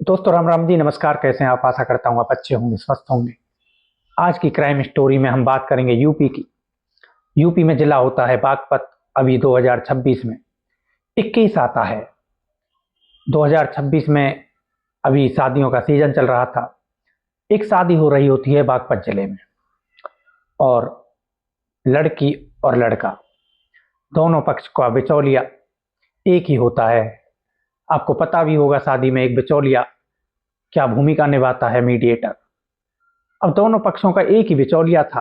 दोस्तों राम राम जी, नमस्कार। कैसे हैं आप? आशा करता हूँ आप अच्छे होंगे, स्वस्थ होंगे। आज की क्राइम स्टोरी में हम बात करेंगे यूपी की। यूपी में जिला होता है बागपत। अभी 2026 में 21 आता है। 2026 में अभी शादियों का सीजन चल रहा था। एक शादी हो रही होती है बागपत जिले में, और लड़की और लड़का दोनों पक्ष का बिचौलिया एक ही होता है। आपको पता भी होगा, शादी में एक बिचौलिया क्या भूमिका निभाता है, मीडिएटर। अब दोनों पक्षों का एक ही बिचौलिया था।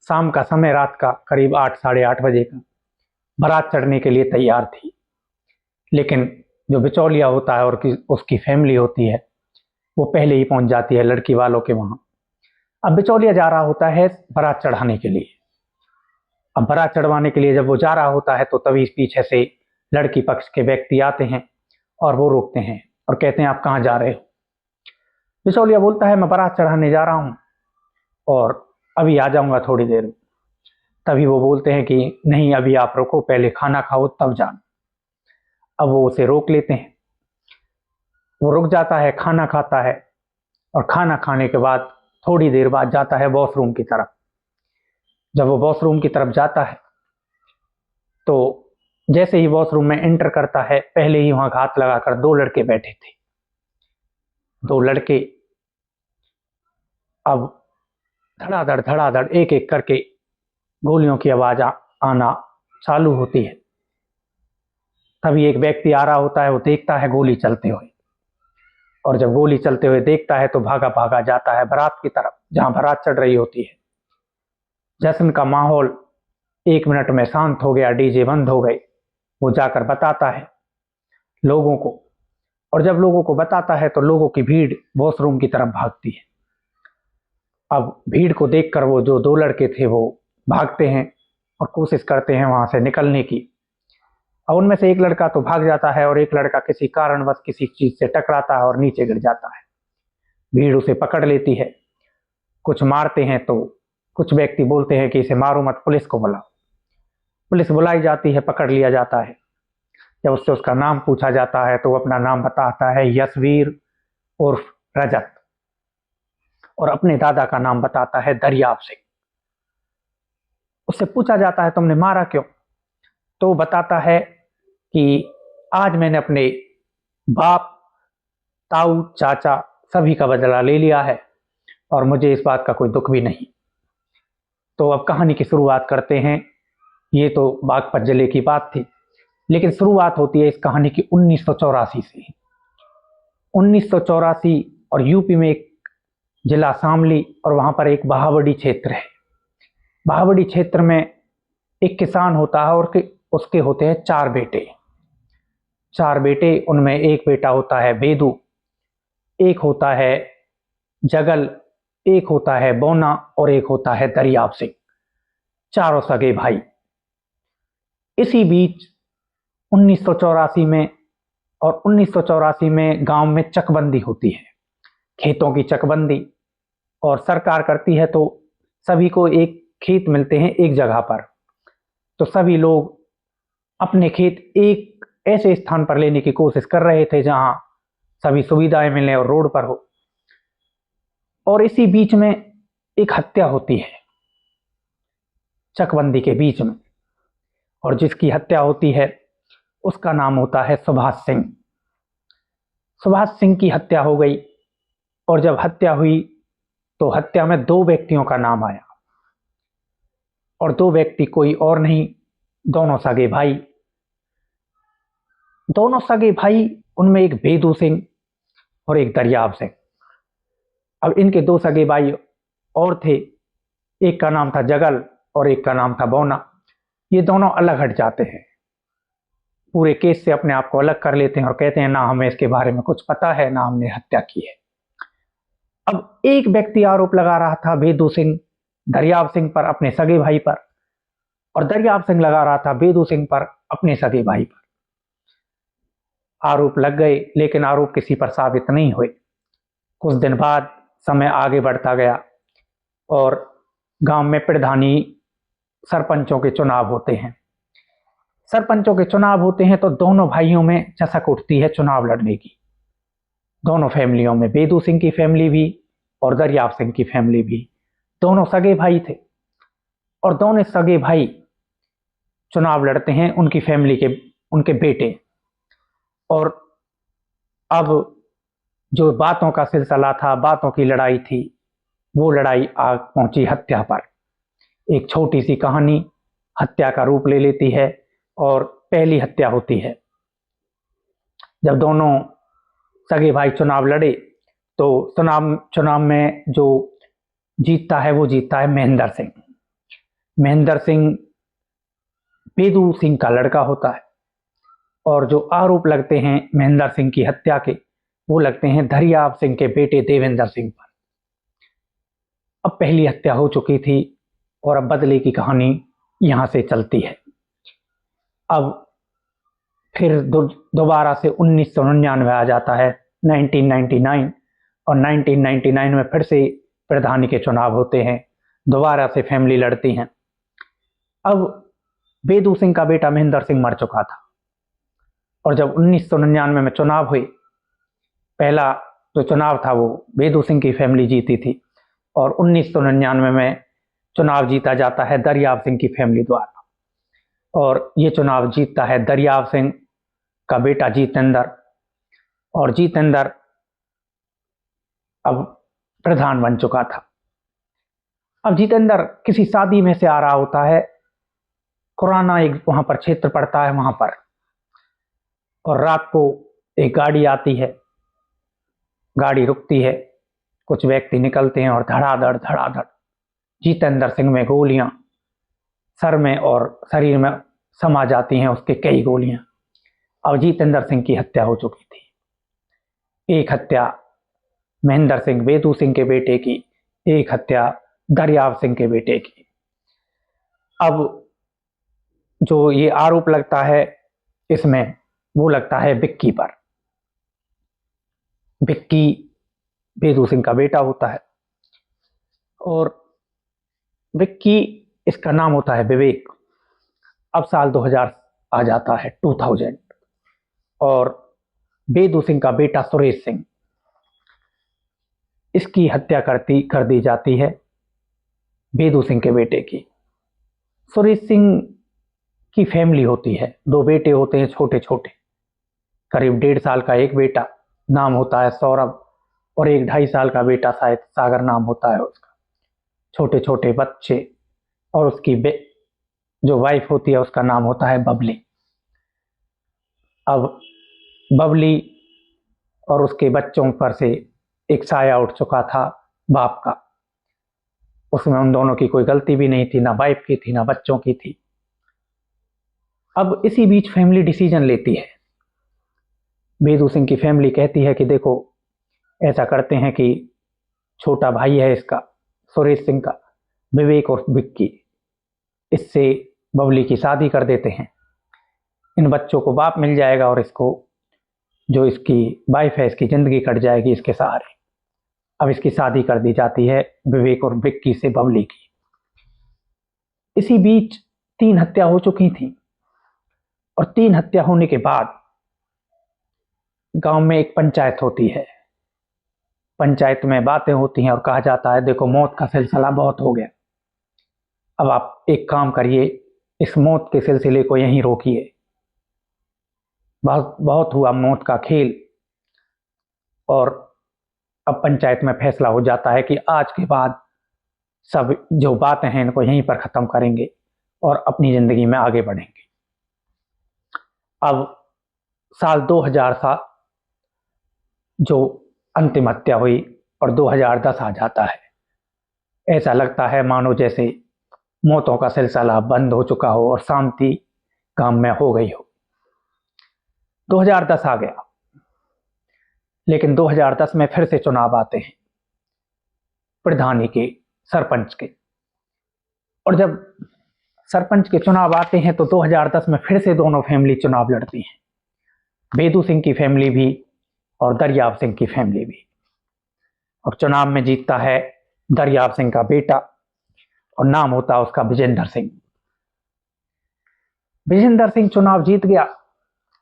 शाम का समय, रात का करीब 8 साढ़े 8 बजे का। बारात चढ़ने के लिए तैयार थी, लेकिन जो बिचौलिया होता है और उसकी फैमिली होती है, वो पहले ही पहुंच जाती है लड़की वालों के वहां। अब बिचौलिया जा रहा होता है बारात चढ़ाने के लिए। अब बारात चढ़वाने के लिए जब वो जा रहा होता है तो तभी पीछे से लड़की पक्ष के व्यक्ति आते हैं और वो रोकते हैं और कहते हैं, आप कहाँ जा रहे हो? बिचौलिया बोलता है, मैं बारात चढ़ाने जा रहा हूँ और अभी आ जाऊंगा थोड़ी देर में। तभी वो बोलते हैं कि नहीं, अभी आप रुको, पहले खाना खाओ तब जाना। अब वो उसे रोक लेते हैं। वो रुक जाता है, खाना खाता है, और खाना खाने के बाद थोड़ी देर बाद जाता है वॉशरूम की तरफ। जब वो वॉशरूम की तरफ जाता है तो जैसे ही वॉशरूम में एंटर करता है, पहले ही वहां हाथ लगाकर दो लड़के बैठे थे। दो लड़के अब धड़ाधड़ एक एक करके गोलियों की आवाज आना चालू होती है। तभी एक व्यक्ति आ रहा होता है, वो देखता है गोली चलते हुए, और जब गोली चलते हुए देखता है तो भागा भागा जाता है बारात की तरफ, जहां बारात चढ़ रही होती है। जश्न का माहौल 1 मिनट में शांत हो गया, डीजे बंद हो गए। वो जाकर बताता है लोगों को, और जब लोगों को बताता है तो लोगों की भीड़ वॉशरूम की तरफ भागती है। अब भीड़ को देखकर वो जो दो लड़के थे वो भागते हैं और कोशिश करते हैं वहां से निकलने की। और उनमें से एक लड़का तो भाग जाता है और एक लड़का किसी कारणवश किसी चीज से टकराता है और नीचे गिर जाता है। भीड़ उसे पकड़ लेती है, कुछ मारते हैं तो कुछ व्यक्ति बोलते हैं कि इसे मारो मत, पुलिस को बुलाओ। पुलिस बुलाई जाती है, पकड़ लिया जाता है। जब उससे उसका नाम पूछा जाता है तो वो अपना नाम बताता है, यशवीर उर्फ रजत, और अपने दादा का नाम बताता है दरियाब सिंह। उससे पूछा जाता है, तुमने मारा क्यों? तो वो बताता है कि आज मैंने अपने बाप, ताऊ, चाचा सभी का बदला ले लिया है और मुझे इस बात का कोई दुख भी नहीं। तो अब कहानी की शुरुआत करते हैं। ये तो बागपत जिले की बात थी, लेकिन शुरुआत होती है इस कहानी की 1984 से। 1984, और यूपी में एक जिला शामली, और वहां पर एक बहावड़ी क्षेत्र है। बहावड़ी क्षेत्र में एक किसान होता है और उसके होते हैं 4 बेटे। 4 बेटे, उनमें एक बेटा होता है बेदू, एक होता है जगल, एक होता है बोना, और एक होता है दरियाब सिंह। चारों सगे भाई। इसी बीच 1984 में, और 1984 में गांव में चकबंदी होती है, खेतों की चकबंदी। और सरकार करती है तो सभी को एक खेत मिलते हैं एक जगह पर। तो सभी लोग अपने खेत एक ऐसे स्थान पर लेने की कोशिश कर रहे थे जहां सभी सुविधाएं मिले और रोड पर हो। और इसी बीच में एक हत्या होती है चकबंदी के बीच में, और जिसकी हत्या होती है उसका नाम होता है सुभाष सिंह। सुभाष सिंह की हत्या हो गई, और जब हत्या हुई तो हत्या में 2 व्यक्तियों का नाम आया, और 2 व्यक्ति कोई और नहीं, दोनों सगे भाई। दोनों सगे भाई, उनमें एक बेदू सिंह और एक दरियाब सिंह। अब इनके 2 सगे भाई और थे, एक का नाम था जगल और एक का नाम था बोना। ये दोनों अलग हट जाते हैं, पूरे केस से अपने आप को अलग कर लेते हैं और कहते हैं, ना हमें इसके बारे में कुछ पता है, ना हमने हत्या की है। अब एक व्यक्ति आरोप लगा रहा था बेदू सिंह दरियाब सिंह पर, अपने सगे भाई पर, और दरियाब सिंह लगा रहा था बेदू सिंह पर, अपने सगे भाई पर। आरोप लग गए, लेकिन आरोप किसी पर साबित नहीं हुए। कुछ दिन बाद समय आगे बढ़ता गया और गांव में प्रधानी सरपंचों के चुनाव होते हैं। सरपंचों के चुनाव होते हैं तो दोनों भाइयों में चसक उठती है चुनाव लड़ने की। दोनों फैमिलियों में बेदू सिंह की फैमिली भी और दरियाव सिंह की फैमिली भी, दोनों सगे भाई थे। और दोनों सगे भाई चुनाव लड़ते हैं, उनकी फैमिली के उनके बेटे। और अब जो बातों का सिलसिला था, बातों की लड़ाई थी, वो लड़ाई आग पहुंची हत्या पर। एक छोटी सी कहानी हत्या का रूप ले लेती है और पहली हत्या होती है। जब दोनों सगे भाई चुनाव लड़े तो चुनाव में जो जीतता है वो जीतता है महेंद्र सिंह। महेंद्र सिंह बेदू सिंह का लड़का होता है और जो आरोप लगते हैं महेंद्र सिंह की हत्या के, वो लगते हैं दरियाव सिंह के बेटे देवेंद्र सिंह पर। अब पहली हत्या हो चुकी थी और अब बदले की कहानी यहां से चलती है। अब फिर दोबारा से 1999 आ जाता है, 1999, और 1999 में फिर से प्रधानी के चुनाव होते हैं, दोबारा से फैमिली लड़ती हैं। अब बेदू सिंह का बेटा महेंद्र सिंह मर चुका था और जब 1999 में चुनाव हुए, पहला जो चुनाव था वो बेदू सिंह की फैमिली जीती थी और 1999 में चुनाव जीता जाता है दरियाव सिंह की फैमिली द्वारा। और ये चुनाव जीतता है दरियाव सिंह का बेटा जितेंद्र, और जितेंद्र अब प्रधान बन चुका था। अब जितेंद्र किसी शादी में से आ रहा होता है, खुराना एक वहां पर क्षेत्र पड़ता है वहां पर, और रात को एक गाड़ी आती है, गाड़ी रुकती है, कुछ व्यक्ति निकलते हैं और धड़ाधड़ जितेंद्र सिंह में गोलियां सर में और शरीर में समा जाती हैं, उसके कई गोलियां। अब जितेंद्र सिंह की हत्या हो चुकी थी। एक हत्या महेंद्र सिंह बेदू सिंह के बेटे की, एक हत्या दरियाव सिंह के बेटे की। अब जो ये आरोप लगता है इसमें, वो लगता है विक्की पर। विक्की बेदू सिंह का बेटा होता है और विक्की, इसका नाम होता है विवेक। अब साल 2000 आ जाता है, 2000, और बेदू सिंह का बेटा सुरेश सिंह, इसकी हत्या कर दी जाती है बेदू सिंह के बेटे की। सुरेश सिंह की फैमिली होती है, दो बेटे होते हैं छोटे छोटे, करीब 1.5 साल का एक बेटा, नाम होता है सौरभ, और एक 2.5 साल का बेटा शायद सागर नाम होता है उसका। छोटे छोटे बच्चे, और उसकी जो वाइफ होती है उसका नाम होता है बबली। अब बबली और उसके बच्चों पर से एक साया उठ चुका था बाप का, उसमें उन दोनों की कोई गलती भी नहीं थी, ना वाइफ की थी ना बच्चों की थी। अब इसी बीच फैमिली डिसीजन लेती है, बेदू सिंह की फैमिली कहती है कि देखो ऐसा करते हैं कि छोटा भाई है इसका सुरेश सिंह का, विवेक और विक्की, इससे बबली की शादी कर देते हैं, इन बच्चों को बाप मिल जाएगा और इसको जो इसकी वाइफ है इसकी जिंदगी कट जाएगी इसके सहारे। अब इसकी शादी कर दी जाती है विवेक और विक्की से बबली की। इसी बीच 3 हत्या हो चुकी थी और 3 हत्या होने के बाद गांव में एक पंचायत होती है। पंचायत में बातें होती हैं और कहा जाता है देखो मौत का सिलसिला बहुत हो गया, अब आप एक काम करिए, इस मौत के सिलसिले को यहीं रोकिए, बहुत बहुत हुआ मौत का खेल। और अब पंचायत में फैसला हो जाता है कि आज के बाद सब जो बातें हैं इनको यहीं पर खत्म करेंगे और अपनी जिंदगी में आगे बढ़ेंगे। अब साल 2000 सा जो अंतिम हत्या हुई और 2010 आ जाता है, ऐसा लगता है मानो जैसे मौतों का सिलसिला बंद हो चुका हो और शांति गांव में हो गई हो। 2010 आ गया, लेकिन 2010 में फिर से चुनाव आते हैं प्रधानी के, सरपंच के। और जब सरपंच के चुनाव आते हैं तो 2010 में फिर से दोनों फैमिली चुनाव लड़ती हैं, बेदू सिंह की फैमिली भी और दरियाव सिंह की फैमिली भी। और चुनाव में जीतता है दरियाव सिंह का बेटा और नाम होता है उसका विजेंद्र सिंह। विजेंद्र सिंह चुनाव जीत गया,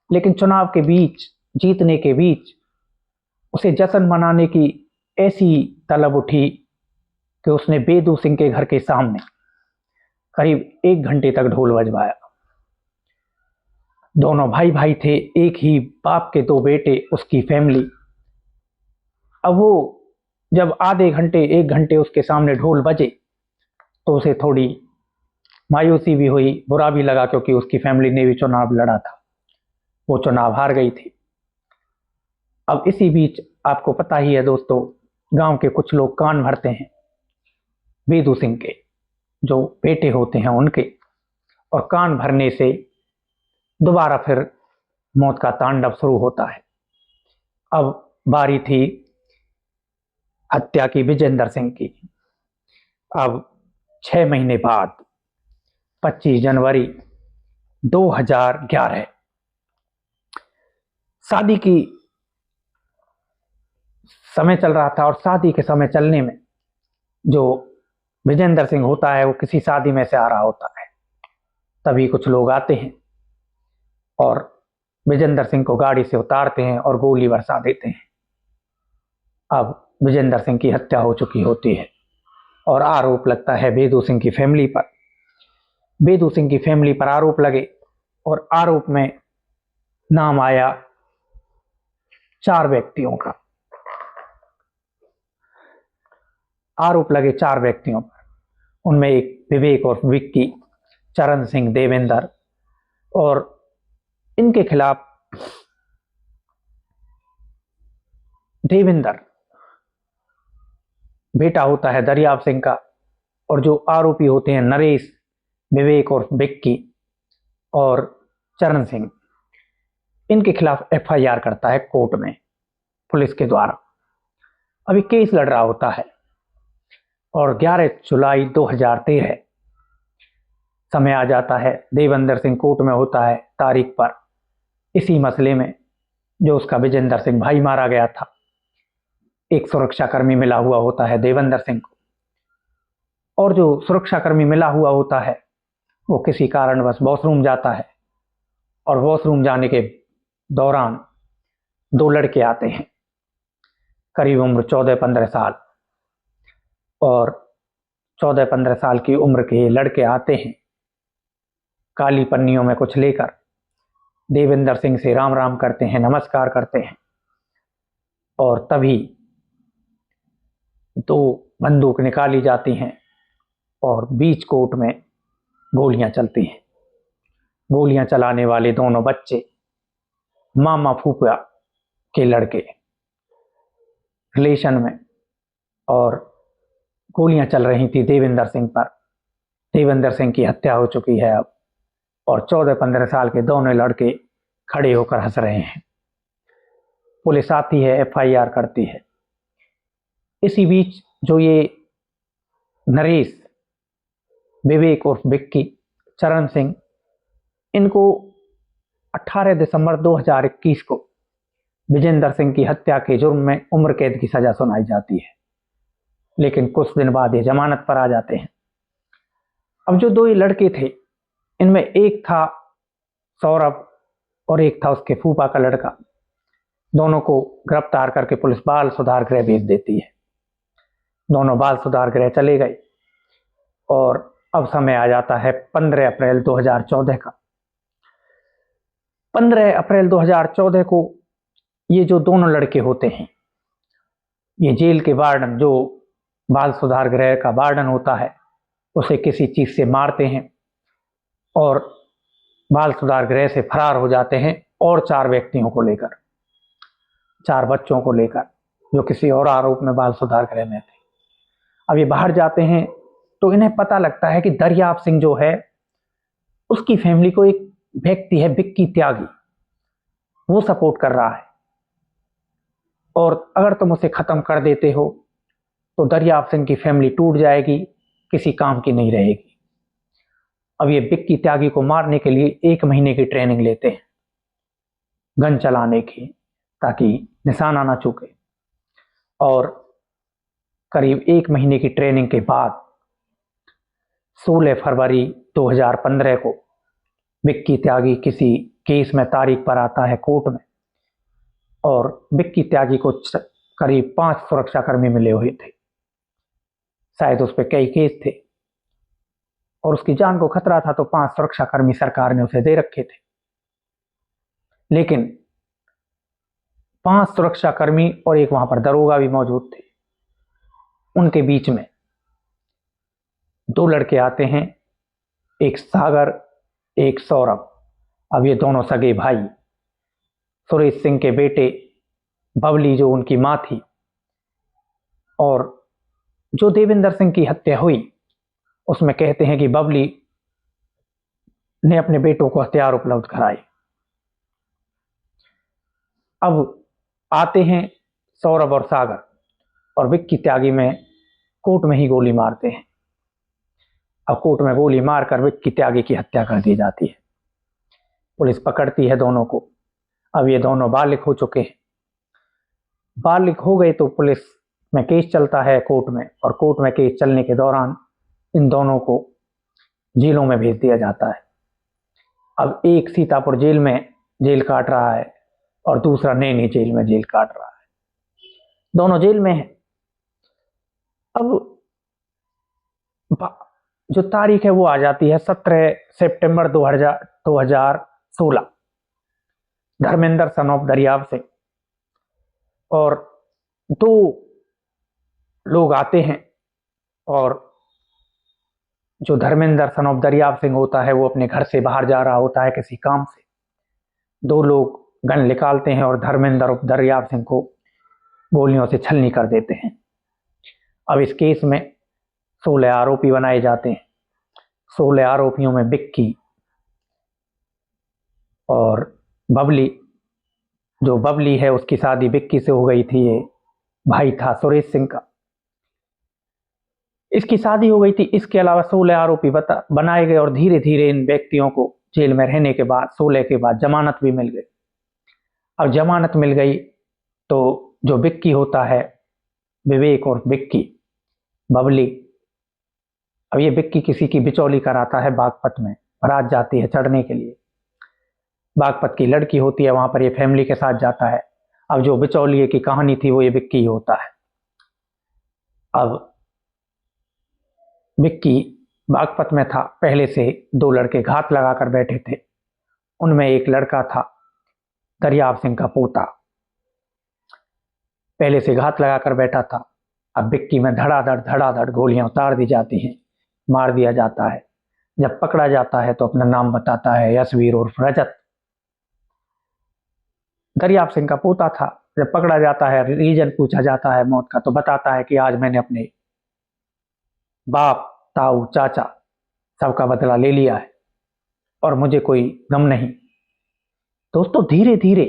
लेकिन चुनाव के बीच, जीतने के बीच उसे जश्न मनाने की ऐसी तलब उठी कि उसने बेदू सिंह के घर के सामने करीब 1 घंटे तक ढोल बजवाया। दोनों भाई भाई थे, एक ही बाप के 2 बेटे, उसकी फैमिली। अब वो जब आधे घंटे 1 घंटे उसके सामने ढोल बजे तो उसे थोड़ी मायूसी भी हुई, बुरा भी लगा, क्योंकि उसकी फैमिली ने भी चुनाव लड़ा था, वो चुनाव हार गई थी। अब इसी बीच आपको पता ही है दोस्तों, गांव के कुछ लोग कान भरते हैं बेदू सिंह के, जो बेटे होते हैं उनके, और कान भरने से दोबारा फिर मौत का तांडव शुरू होता है। अब बारी थी हत्या की विजेंद्र सिंह की। अब 6 महीने बाद 25 जनवरी 2011 शादी की समय चल रहा था, और शादी के समय चलने में जो विजेंद्र सिंह होता है वो किसी शादी में से आ रहा होता है। तभी कुछ लोग आते हैं और विजेंद्र सिंह को गाड़ी से उतारते हैं और गोली बरसा देते हैं। अब विजेंद्र सिंह की हत्या हो चुकी होती है और आरोप लगता है बेदू सिंह की फैमिली पर। बेदू सिंह की फैमिली पर आरोप लगे और आरोप में नाम आया 4 व्यक्तियों का। आरोप लगे 4 व्यक्तियों पर, उनमें एक विवेक और विक्की, चरण सिंह, देवेंद्र, और इनके खिलाफ देवेंद्र बेटा होता है दरियाव सिंह का, और जो आरोपी होते हैं नरेश, विवेक और विक्की और चरण सिंह, इनके खिलाफ एफआईआर करता है कोर्ट में पुलिस के द्वारा। अभी केस लड़ रहा होता है और 11 जुलाई 2013 समय आ जाता है। देवेंद्र सिंह कोर्ट में होता है तारीख पर, इसी मसले में जो उसका विजेंद्र सिंह भाई मारा गया था। एक सुरक्षाकर्मी मिला हुआ होता है देवेंद्र सिंह को, और जो सुरक्षाकर्मी मिला हुआ होता है वो किसी कारणवश वॉशरूम जाता है, और वॉशरूम जाने के दौरान 2 लड़के आते हैं, करीब उम्र 14-15 साल, और 14-15 साल की उम्र के लड़के आते हैं काली पन्नियों में कुछ लेकर, देवेंद्र सिंह से राम राम करते हैं, नमस्कार करते हैं, और तभी 2 बंदूक निकाली जाती हैं और बीच कोर्ट में गोलियां चलती हैं। गोलियां चलाने वाले दोनों बच्चे मामा फूफा के लड़के रिलेशन में, और गोलियां चल रही थी देवेंद्र सिंह पर। देवेंद्र सिंह की हत्या हो चुकी है अब, और 14-15 साल के दोनों लड़के खड़े होकर हंस रहे हैं। पुलिस आती है, एफआईआर करती है। इसी बीच जो ये नरेश, विवेक और विक्की, चरण सिंह, इनको 18 दिसंबर 2021 को विजेंद्र सिंह की हत्या के जुर्म में उम्र कैद की सजा सुनाई जाती है, लेकिन कुछ दिन बाद ये जमानत पर आ जाते हैं। अब जो 2 लड़के थे, इनमें एक था सौरभ और एक था उसके फूफा का लड़का। दोनों को गिरफ्तार करके पुलिस बाल सुधार गृह भेज देती है। दोनों बाल सुधार गृह चले गए, और अब समय आ जाता है 15 अप्रैल 2014 का। 15 अप्रैल 2014 को ये जो दोनों लड़के होते हैं, ये जेल के वार्डन, जो बाल सुधार गृह का वार्डन होता है, उसे किसी चीज से मारते हैं और बाल सुधार गृह से फरार हो जाते हैं, और 4 व्यक्तियों को लेकर, 4 बच्चों को लेकर, जो किसी और आरोप में बाल सुधार गृह में थे। अब ये बाहर जाते हैं तो इन्हें पता लगता है कि दरियाव सिंह जो है, उसकी फैमिली को एक व्यक्ति है विक्की त्यागी, वो सपोर्ट कर रहा है, और अगर तुम उसे खत्म कर देते हो तो दरियाव सिंह की फैमिली टूट जाएगी, किसी काम की नहीं रहेगी। अब ये विक्की त्यागी को मारने के लिए 1 महीने की ट्रेनिंग लेते हैं गन चलाने की, ताकि निशाना ना चूके। और करीब 1 महीने की ट्रेनिंग के बाद 16 फरवरी 2015 को विक्की त्यागी किसी केस में तारीख पर आता है कोर्ट में, और विक्की त्यागी को करीब 5 सुरक्षाकर्मी मिले हुए थे। शायद उस पर कई केस थे और उसकी जान को खतरा था, तो 5 सुरक्षाकर्मी सरकार ने उसे दे रखे थे। लेकिन 5 सुरक्षाकर्मी और एक वहां पर दरोगा भी मौजूद थे। उनके बीच में 2 लड़के आते हैं, एक सागर, एक सौरभ। अब ये दोनों सगे भाई, सुरेश सिंह के बेटे बबली जो उनकी मां थी, और जो देविंदर सिंह की हत्या हुई उसमें कहते हैं कि बबली ने अपने बेटों को हथियार उपलब्ध कराए। अब आते हैं सौरभ और सागर और विक्की त्यागी में कोर्ट में ही गोली मारते हैं। अब कोर्ट में गोली मारकर विक्की त्यागी की हत्या कर दी जाती है। पुलिस पकड़ती है दोनों को। अब ये दोनों बालिग हो चुके हैं। बालिग हो गए तो पुलिस में केस चलता है कोर्ट में, और कोर्ट में केस चलने के दौरान इन दोनों को जेलों में भेज दिया जाता है। अब एक सीतापुर जेल में जेल काट रहा है और दूसरा नैनी जेल में जेल काट रहा है। दोनों जेल में हैं। अब जो तारीख है वो आ जाती है 17 सितंबर 2016। धर्मेंद्र सन ऑफ दरियाव सिंह और 2 लोग आते हैं, और जो धर्मेंद्र सन ऑफ दरियाव सिंह होता है वो अपने घर से बाहर जा रहा होता है किसी काम से। 2 लोग गन निकालते हैं और धर्मेंद्र ऑफ दरियाव सिंह को गोलियों से छलनी कर देते हैं। अब इस केस में 16 आरोपी बनाए जाते हैं। 16 आरोपियों में विक्की और बबली, जो बबली है उसकी शादी विक्की से हो गई थी, ये भाई था सुरेश सिंह का, इसकी शादी हो गई थी। इसके अलावा 16 आरोपी बनाए गए और धीरे धीरे इन व्यक्तियों को जेल में रहने के बाद 16 के बाद जमानत भी मिल गई। अब जमानत मिल गई तो जो विक्की होता है, विवेक और विक्की, बबली, अब ये विक्की किसी की बिचौली कराता है। बागपत में बारात जाती है चढ़ने के लिए, बागपत की लड़की होती है, वहां पर ये फैमिली के साथ जाता है। अब जो बिचौलिए की कहानी थी वो ये विक्की ही होता है। अब विक्की बागपत में था, पहले से 2 लड़के घात लगाकर बैठे थे। उनमें एक लड़का था दरियाव सिंह का पोता, पहले से घात लगाकर बैठा था। अब विक्की में धड़ाधड़ गोलियां उतार दी जाती हैं, मार दिया जाता है। जब पकड़ा जाता है तो अपना नाम बताता है, यशवीर उर्फ रजत। दरियाव सिंह का पोता था। जब पकड़ा जाता है, रीजन पूछा जाता है मौत का, तो बताता है कि आज मैंने अपने बाप, ताऊ, चाचा सबका बदला ले लिया है और मुझे कोई गम नहीं। दोस्तों, धीरे धीरे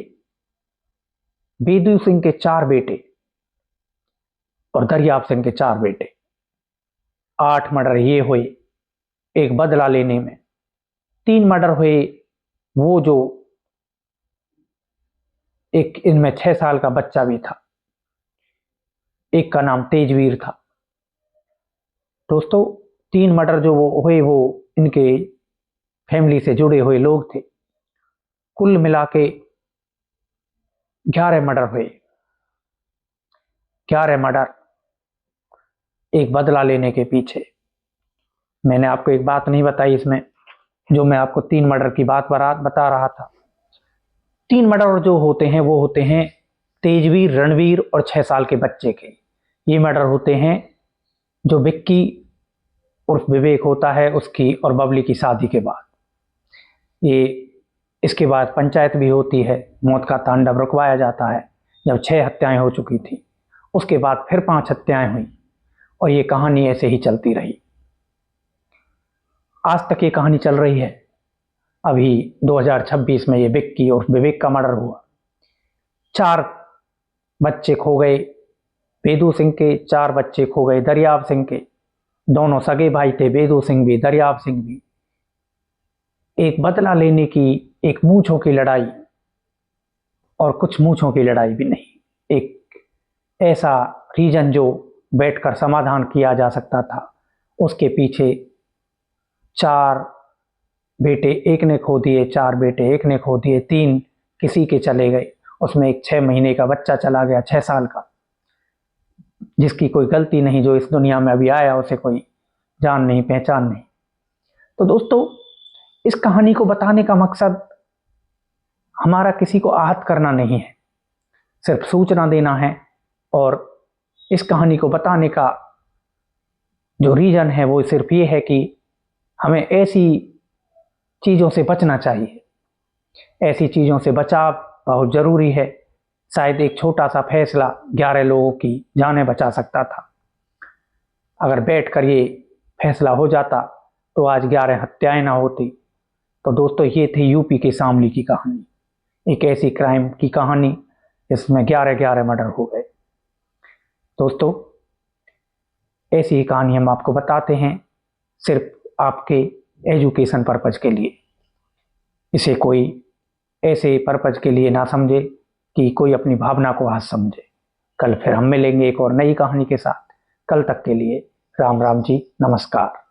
बेदू सिंह के 4 बेटे और दरियाव सिंह के 4 बेटे, 8 मर्डर ये हुए एक बदला लेने में। 3 मर्डर हुए वो जो एक, इनमें 6 साल का बच्चा भी था, एक का नाम तेजवीर था। दोस्तों, 3 मर्डर जो वो हुए वो इनके फैमिली से जुड़े हुए लोग थे। कुल मिला के 11 मर्डर हुए। 11 मर्डर एक बदला लेने के पीछे। मैंने आपको एक बात नहीं बताई इसमें, जो मैं आपको 3 मर्डर की बात बता रहा था। 3 मर्डर जो होते हैं वो होते हैं तेजवीर, रणवीर और 6 साल के बच्चे के। ये मर्डर होते हैं जो विक्की उर्फ विवेक होता है उसकी और बबली की शादी के बाद। ये इसके बाद पंचायत भी होती है, मौत का तांडव रुकवाया जाता है जब 6 हत्याएं हो चुकी थी। उसके बाद फिर 5 हत्याएं हुई और ये कहानी ऐसे ही चलती रही। आज तक ये कहानी चल रही है। अभी 2026 में ये विक्की और विवेक का मर्डर हुआ। 4 बच्चे खो गए बेदू सिंह के, 4 बच्चे खो गए दरियाव सिंह के। दोनों सगे भाई थे, बेदू सिंह भी दरियाव सिंह भी। एक बदला लेने की, एक मूंछों की लड़ाई, और कुछ मूंछों की लड़ाई भी नहीं, एक ऐसा रीजन जो बैठकर समाधान किया जा सकता था। उसके पीछे 4 बेटे एक ने खो दिए, 4 बेटे एक ने खो दिए, 3 किसी के चले गए उसमें एक 6 महीने का बच्चा चला गया, 6 साल का, जिसकी कोई गलती नहीं, जो इस दुनिया में अभी आया उसे कोई जान नहीं पहचान नहीं। तो दोस्तों, इस कहानी को बताने का मकसद हमारा किसी को आहत करना नहीं है, सिर्फ सूचना देना है। और इस कहानी को बताने का जो रीजन है वो सिर्फ ये है कि हमें ऐसी चीज़ों से बचना चाहिए। ऐसी चीज़ों से बचाव बहुत ज़रूरी है। शायद एक छोटा सा फैसला 11 लोगों की जानें बचा सकता था। अगर बैठकर ये फैसला हो जाता तो आज 11 हत्याएं ना होती। तो दोस्तों, ये थी यूपी के शामली की कहानी, एक ऐसी क्राइम की कहानी जिसमें 11 मर्डर हो गए। दोस्तों, ऐसी ही कहानी हम आपको बताते हैं सिर्फ आपके एजुकेशन पर्पज के लिए। इसे कोई ऐसे पर्पज के लिए ना समझे कि कोई अपनी भावना को हाथ समझे। कल फिर हम मिलेंगे एक और नई कहानी के साथ। कल तक के लिए राम राम जी, नमस्कार।